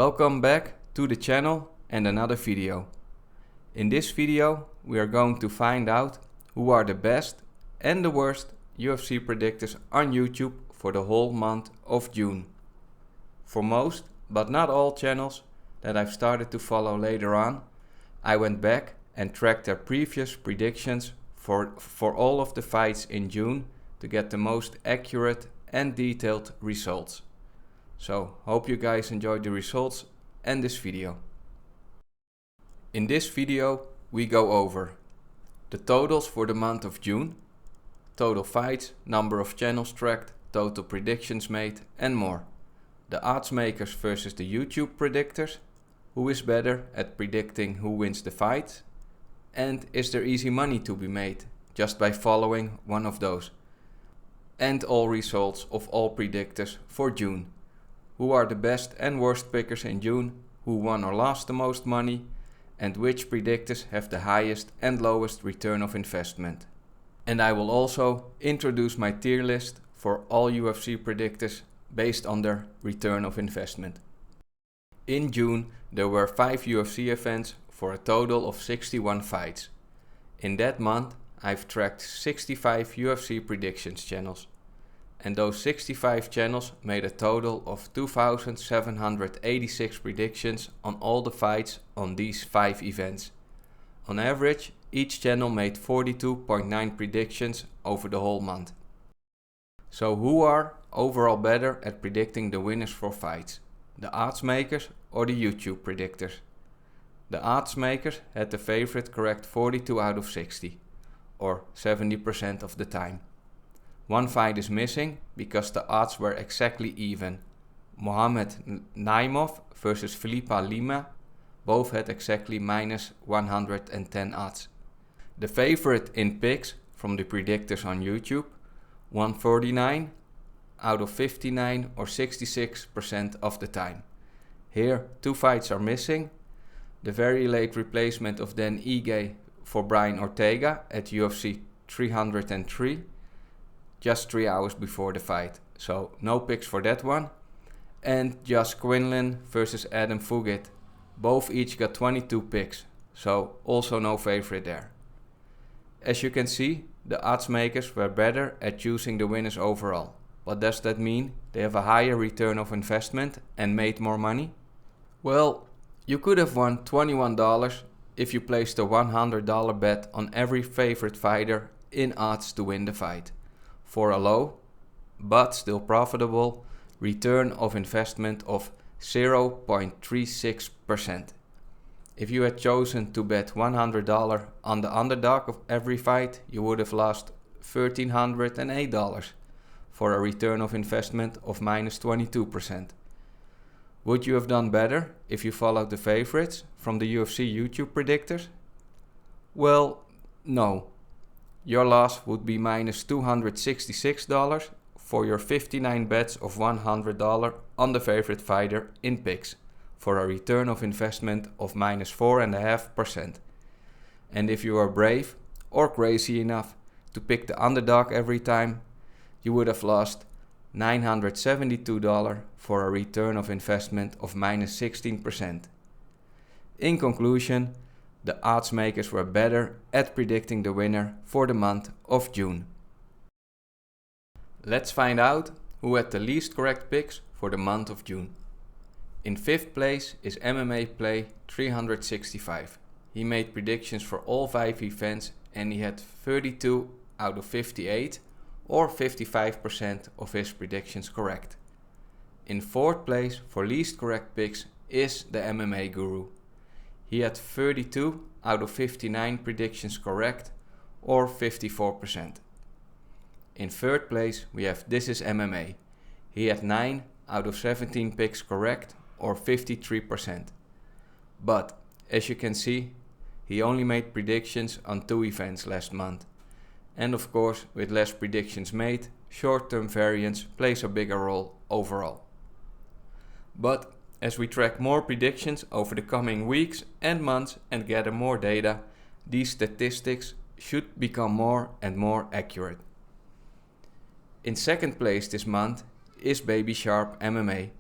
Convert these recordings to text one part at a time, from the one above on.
Welcome back to the channel and another video. In this video we are going to find out who are the best and the worst UFC predictors on YouTube for the whole month of June. For most, but not all channels that I've started to follow later on, I went back and tracked their previous predictions for all of the fights in June to get the most accurate and detailed results. So, hope you guys enjoyed the results and this video. In this video we go over the totals for the month of June, total fights, number of channels tracked, total predictions made and more. The Oddsmakers versus the YouTube Predictors, who is better at predicting who wins the fight, and is there easy money to be made just by following one of those. And all results of all predictors for June. Who are the best and worst pickers in June, who won or lost the most money, and which predictors have the highest and lowest return of investment. And I will also introduce my tier list for all UFC predictors based on their return of investment. In June there were 5 UFC events for a total of 61 fights. In that month I've tracked 65 UFC predictions channels. And those 65 channels made a total of 2,786 predictions on all the fights on these 5 events. On average, each channel made 42.9 predictions over the whole month. So who are overall better at predicting the winners for fights? The Oddsmakers or the YouTube Predictors? The Oddsmakers had the favorite correct 42 out of 60, or 70% of the time. One fight is missing because the odds were exactly even. Mohamed Naimov versus Filipa Lima both had exactly minus 110 odds. The favorite in picks from the predictors on YouTube won 49 out of 59 or 66% of the time. Here 2 fights are missing. The very late replacement of Dan Ige for Brian Ortega at UFC 303. Just 3 hours before the fight, so no picks for that one. And Josh Quinlan versus Adam Fugit, both each got 22 picks, so also no favorite there. As you can see, the Oddsmakers were better at choosing the winners overall. What does that mean? They have a higher return of investment and made more money? Well, you could have won $21 if you placed a $100 bet on every favorite fighter in odds to win the fight, for a low, but still profitable, return of investment of 0.36%. If you had chosen to bet $100 on the underdog of every fight, you would have lost $1,308 for a return of investment of minus 22%. Would you have done better if you followed the favorites from the UFC YouTube Predictors? Well, no. Your loss would be minus $266 for your 59 bets of $100 on the favorite fighter in picks, for a return of investment of minus 4.5%. And if you are brave or crazy enough to pick the underdog every time, you would have lost $972 for a return of investment of minus 16%. In conclusion, the Oddsmakers were better at predicting the winner for the month of June. Let's find out who had the least correct picks for the month of June. In 5th place is MMA Play 365. He made predictions for all 5 events and he had 32 out of 58 or 55% of his predictions correct. In 4th place for least correct picks is the MMA Guru. He had 32 out of 59 predictions correct, or 54%. In 3rd place we have This Is MMA. He had 9 out of 17 picks correct, or 53%. But, as you can see, he only made predictions on 2 events last month. And of course, with less predictions made, short-term variance plays a bigger role overall. But as we track more predictions over the coming weeks and months and gather more data, these statistics should become more and more accurate. In 2nd place this month is Baby Sharp MMA.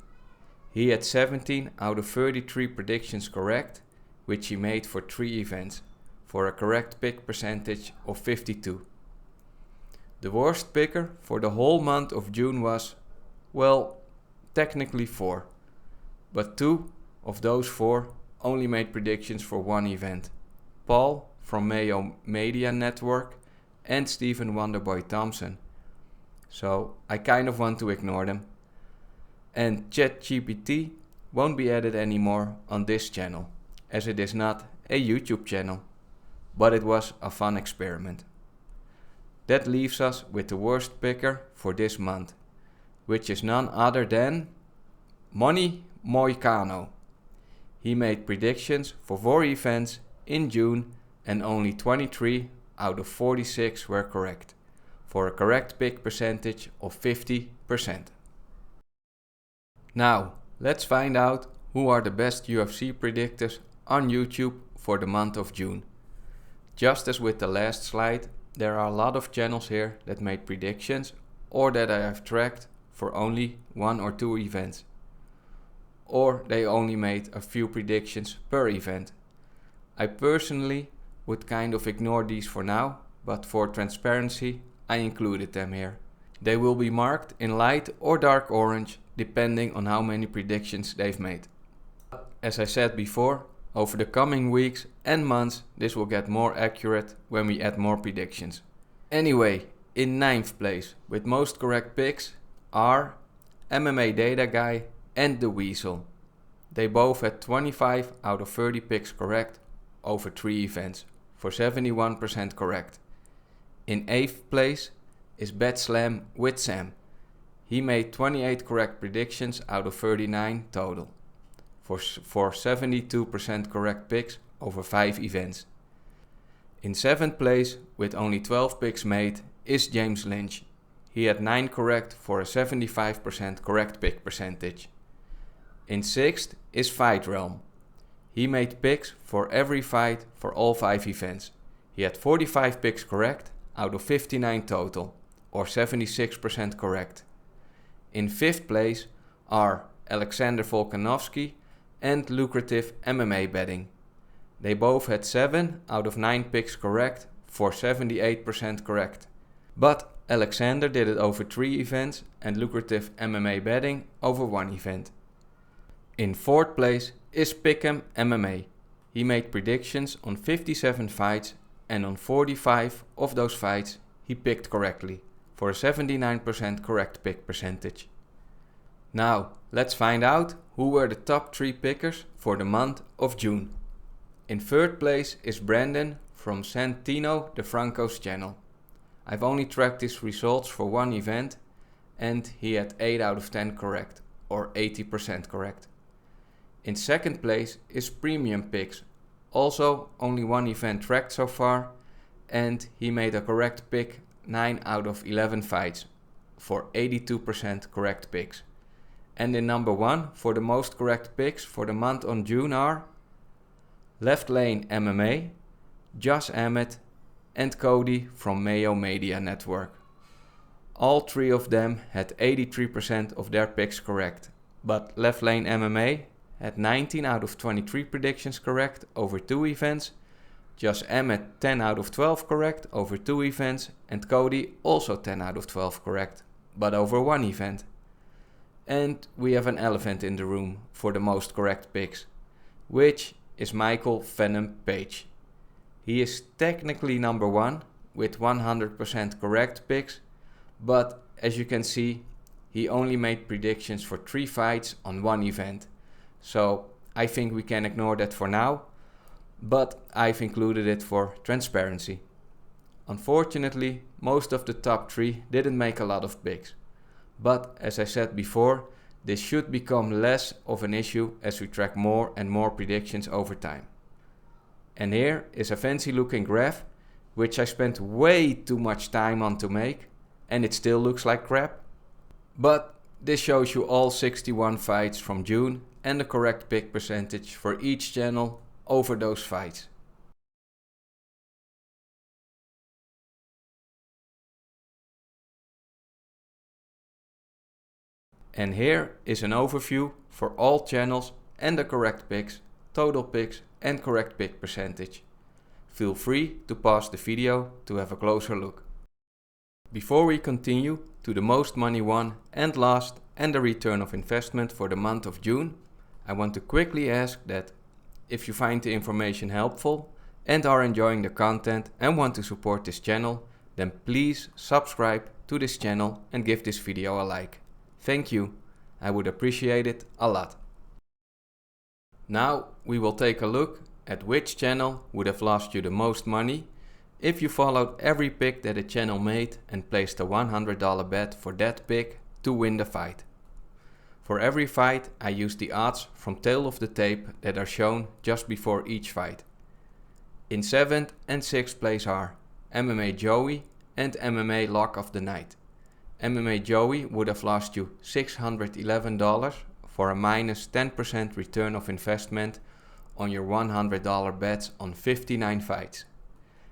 He had 17 out of 33 predictions correct, which he made for 3 events, for a correct pick percentage of 52. The worst picker for the whole month of June was, well, technically 4, but 2 of those 4 only made predictions for 1 event. Paul from Mayo Media Network and Stephen Wonderboy Thompson. So I kind of want to ignore them. And ChatGPT won't be added anymore on this channel, as it is not a YouTube channel, but it was a fun experiment. That leaves us with the worst picker for this month, which is none other than Money Moicano. He made predictions for 4 events in June and only 23 out of 46 were correct, for a correct pick percentage of 50%. Now, let's find out who are the best UFC predictors on YouTube for the month of June. Just as with the last slide, there are a lot of channels here that made predictions or that I have tracked for only 1 or 2 events. Or they only made a few predictions per event. I personally would kind of ignore these for now, but for transparency I included them here. They will be marked in light or dark orange depending on how many predictions they've made. As I said before, over the coming weeks and months this will get more accurate when we add more predictions. Anyway, in 9th place with most correct picks are MMA Data Guy and The Weasel. They both had 25 out of 30 picks correct over 3 events, for 71% correct. In 8th place is Bet Slam with Sam. He made 28 correct predictions out of 39 total, for 72% correct picks over 5 events. In 7th place, with only 12 picks made, is James Lynch. He had 9 correct for a 75% correct pick percentage. In 6th is Fight Realm. He made picks for every fight for all 5 events. He had 45 picks correct out of 59 total, or 76% correct. In 5th place are Alexander Volkanovski and Lucrative MMA Betting. They both had 7 out of 9 picks correct for 78% correct. But Alexander did it over 3 events and Lucrative MMA Betting over 1 event. In 4th place is Pick'em MMA. He made predictions on 57 fights and on 45 of those fights he picked correctly, for a 79% correct pick percentage. Now, let's find out who were the top 3 pickers for the month of June. In 3rd place is Brandon from Santino DeFranco's channel. I've only tracked his results for 1 event and he had 8 out of 10 correct, or 80% correct. In 2nd place is Premium Picks, also only 1 event tracked so far, and he made a correct pick 9 out of 11 fights, for 82% correct picks. And in number 1 for the most correct picks for the month on June are Left Lane MMA, Josh Emmett and Cody from Mayo Media Network. All 3 of them had 83% of their picks correct, but Left Lane MMA had 19 out of 23 predictions correct over 2 events, Josh Emmett 10 out of 12 correct over 2 events, and Cody also 10 out of 12 correct, but over 1 event. And we have an elephant in the room for the most correct picks, which is Michael Venom Page. He is technically number 1 with 100% correct picks, but as you can see, he only made predictions for 3 fights on 1 event. So I think we can ignore that for now, but I've included it for transparency. Unfortunately, most of the top 3 didn't make a lot of picks. But as I said before, this should become less of an issue as we track more and more predictions over time. And here is a fancy looking graph, which I spent way too much time on to make, and it still looks like crap. But this shows you all 61 fights from June and the correct pick percentage for each channel over those fights. And here is an overview for all channels and the correct picks, total picks and correct pick percentage. Feel free to pause the video to have a closer look. Before we continue to the most money won and lost and the return of investment for the month of June, I want to quickly ask that if you find the information helpful and are enjoying the content and want to support this channel, then please subscribe to this channel and give this video a like. Thank you, I would appreciate it a lot. Now we will take a look at which channel would have lost you the most money if you followed every pick that a channel made and placed a $100 bet for that pick to win the fight. For every fight, I use the odds from tail of the tape that are shown just before each fight. In 7th and 6th place are MMA Joey and MMA Lock of the Night. MMA Joey would have lost you $611 for a minus 10% return of investment on your $100 bets on 59 fights.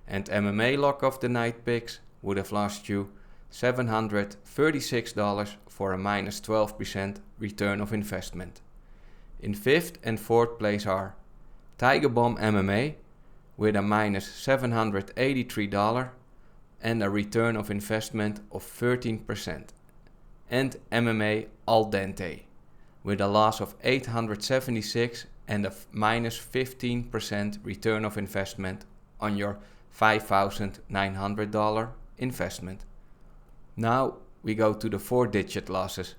And MMA Lock of the Night picks would have lost you $736 for a minus 12% return of investment. In 5th and 4th place are Tiger Bomb MMA with a minus $783 and a return of investment of 13%. And MMA Al Dente with a loss of $876 and a minus 15% return of investment on your $5,900 investment. Now we go to the 4-digit losses,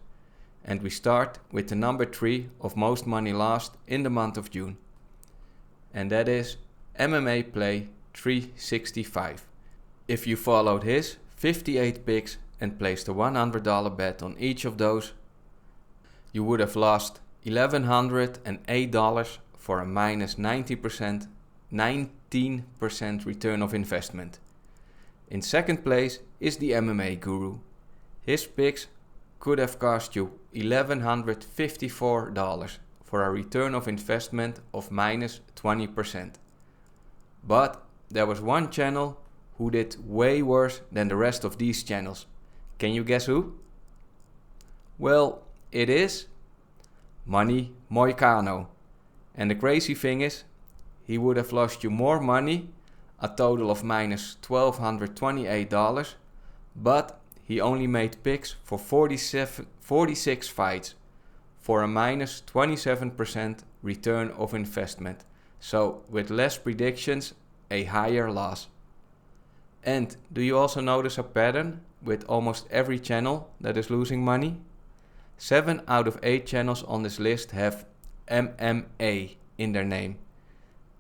and we start with the number 3 of most money lost in the month of June, and that is MMA Play 365. If you followed his 58 picks and placed a $100 bet on each of those, you would have lost $1,108 for a minus 19% return of investment. In 2nd place is the MMA Guru. His picks could have cost you $1,154 for a return of investment of minus 20%. But there was one channel who did way worse than the rest of these channels. Can you guess who? Well, it is Money Moicano. And the crazy thing is, he would have lost you more money, a total of minus $1,228, but he only made picks for 46 fights for a minus 27% return of investment. So with less predictions, a higher loss. And do you also notice a pattern with almost every channel that is losing money? 7 out of 8 channels on this list have MMA in their name.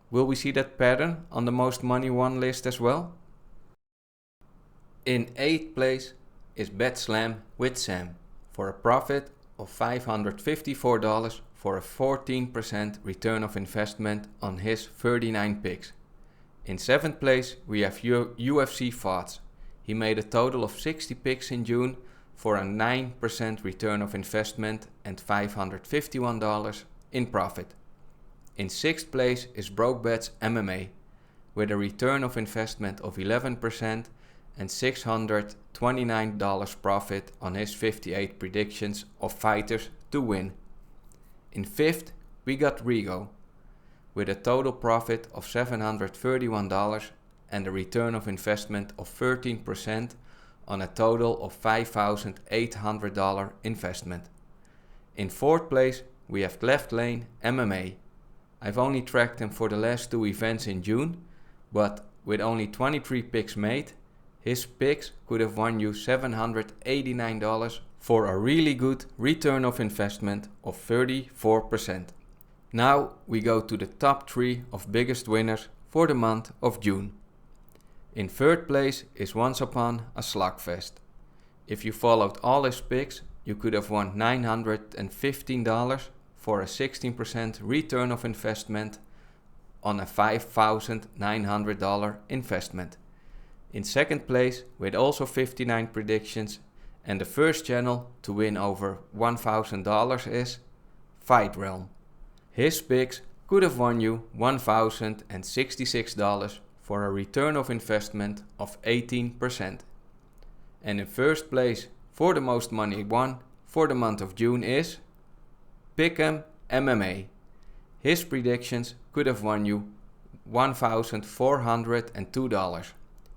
Will we see that pattern on the most money won list as well? In 8th place is Bet Slam with Sam for a profit of $554 for a 14% return of investment on his 39 picks. In 7th place we have UFC Thoughts. He made a total of 60 picks in June for a 9% return of investment and $551 in profit. In 6th place is Broke Bets MMA with a return of investment of 11% and $629 profit on his 58 predictions of fighters to win. In 5th we got Rigo with a total profit of $731 and a return of investment of 13% on a total of $5,800 investment. In 4th place we have Left Lane MMA. I've only tracked him for the last 2 events in June, but with only 23 picks made, his picks could have won you $789 for a really good return of investment of 34%. Now we go to the top 3 of biggest winners for the month of June. In 3rd place is Once Upon a Slugfest. If you followed all his picks, you could have won $915 for a 16% return of investment on a $5,900 investment. In 2nd place with also 59 predictions and the first channel to win over $1,000 is Fight Realm. His picks could have won you $1,066 for a return of investment of 18%. And in 1st place for the most money won for the month of June is Pick'em MMA. His predictions could have won you $1,402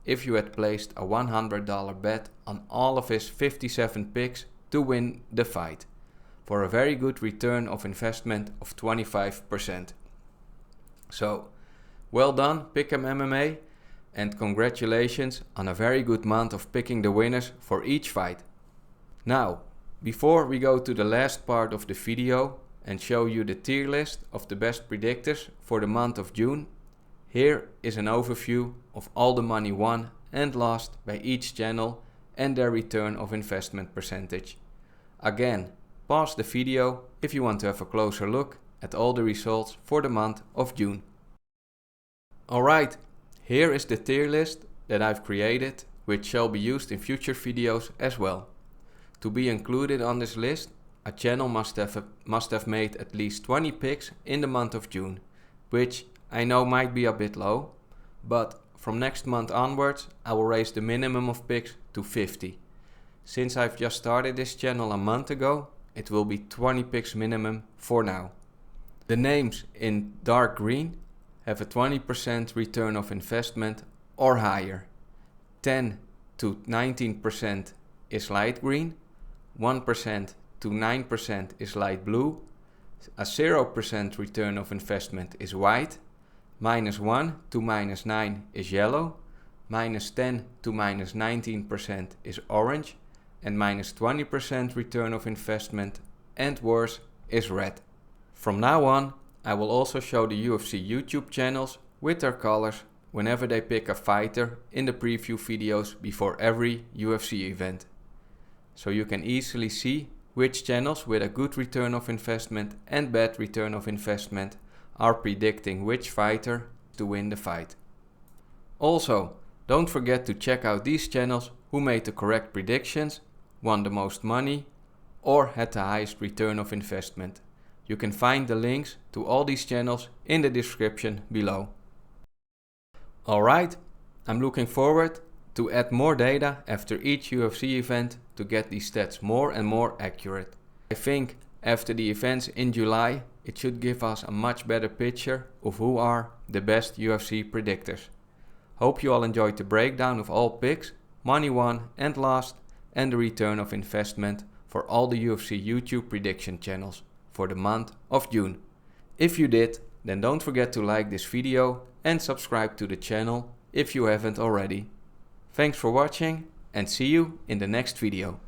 if you had placed a $100 bet on all of his 57 picks to win the fight, for a very good return of investment of 25%. So, well done Pick'em MMA, and congratulations on a very good month of picking the winners for each fight. Now, before we go to the last part of the video and show you the tier list of the best predictors for the month of June, here is an overview of all the money won and lost by each channel and their return of investment percentage. Again, pause the video if you want to have a closer look at all the results for the month of June. Alright, here is the tier list that I've created, which shall be used in future videos as well. To be included on this list, a channel must have made at least 20 picks in the month of June, which I know might be a bit low, but from next month onwards I will raise the minimum of picks to 50. Since I've just started this channel a month ago, it will be 20 picks minimum for now. The names in dark green have a 20% return of investment or higher. 10 to 19% is light green, 1% to 9% is light blue, a 0% return of investment is white, -1 to -9 is yellow, -10 to -19% is orange, and -20% return of investment and worse is red. From now on, I will also show the UFC YouTube channels with their colors whenever they pick a fighter in the preview videos before every UFC event. So you can easily see which channels with a good return of investment and bad return of investment are predicting which fighter to win the fight. Also, don't forget to check out these channels who made the correct predictions, won the most money, or had the highest return of investment. You can find the links to all these channels in the description below. Alright, I'm looking forward to add more data after each UFC event to get these stats more and more accurate. I think after the events in July, it should give us a much better picture of who are the best UFC predictors. Hope you all enjoyed the breakdown of all picks, money won and lost, and the return of investment for all the UFC YouTube prediction channels for the month of June. If you did, then don't forget to like this video and subscribe to the channel if you haven't already. Thanks for watching and see you in the next video.